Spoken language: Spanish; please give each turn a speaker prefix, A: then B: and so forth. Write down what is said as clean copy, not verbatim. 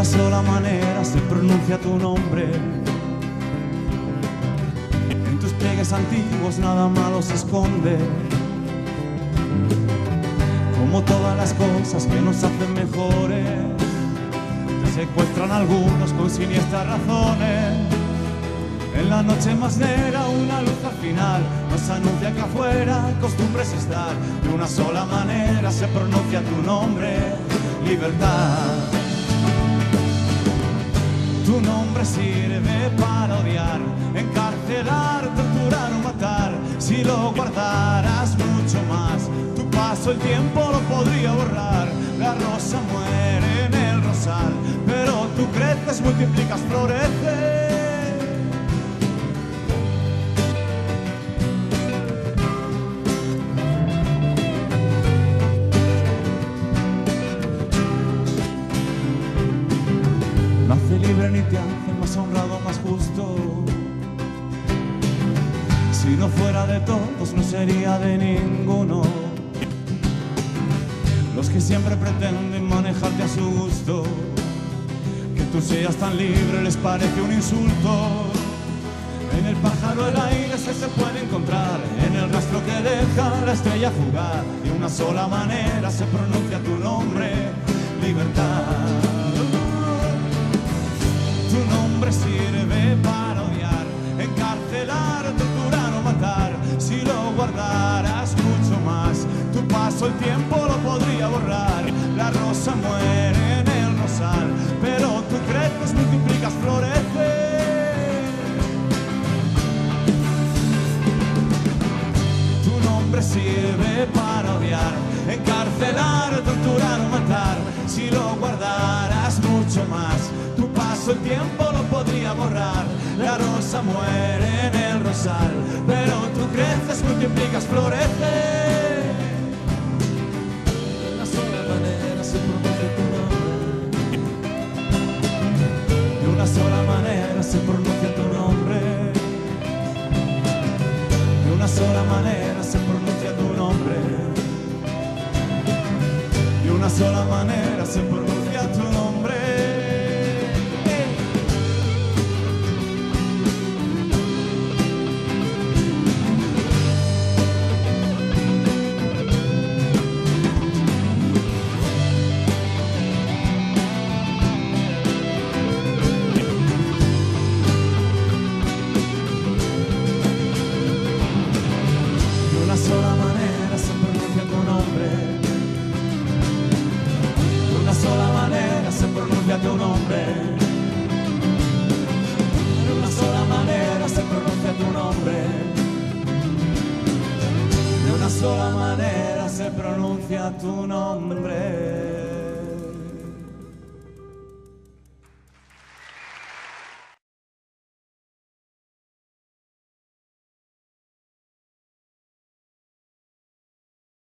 A: una sola manera se pronuncia tu nombre. En tus pliegues antiguos nada malo se esconde, como todas las cosas que nos hacen mejores. Te secuestran algunos con siniestras razones. En la noche más negra una luz al final nos anuncia que afuera costumbres estar. De una sola manera se pronuncia tu nombre: libertad. Tu nombre sirve para odiar, encarcelar, torturar o matar. Si lo guardaras mucho más, tu paso el tiempo lo podría borrar. La rosa muere en el rosal, pero tú creces, multiplicas, floreces. No hace libre ni te hace más honrado, más justo. Si no fuera de todos, no sería de ninguno. Los que siempre pretenden manejarte a su gusto, que tú seas tan libre les parece un insulto. En el pájaro el aire se puede encontrar, en el rastro que deja la estrella fugaz. De una sola manera se pronuncia tu nombre: libertad. Tu nombre sirve para odiar, encarcelar, torturar o matar. Si lo guardaras mucho más, tu paso el tiempo lo podría borrar. La rosa muere en el rosal, pero tú creces, multiplicas, floreces. Tu nombre sirve para odiar, encarcelar, torturar o matar. Si lo guardaras mucho más, tu paso el tiempo lo podría borrar. La rosa muere en el rosal, pero tú creces, multiplicas, floreces. De una sola manera se pronuncia tu nombre. De una sola manera se pronuncia tu nombre. De una sola manera se pronuncia tu nombre. De una sola manera se pronuncia tu nombre. De una sola manera se pronuncia tu nombre. De una sola manera se pronuncia tu nombre. De una sola manera se pronuncia tu nombre. De una sola manera se pronuncia tu nombre.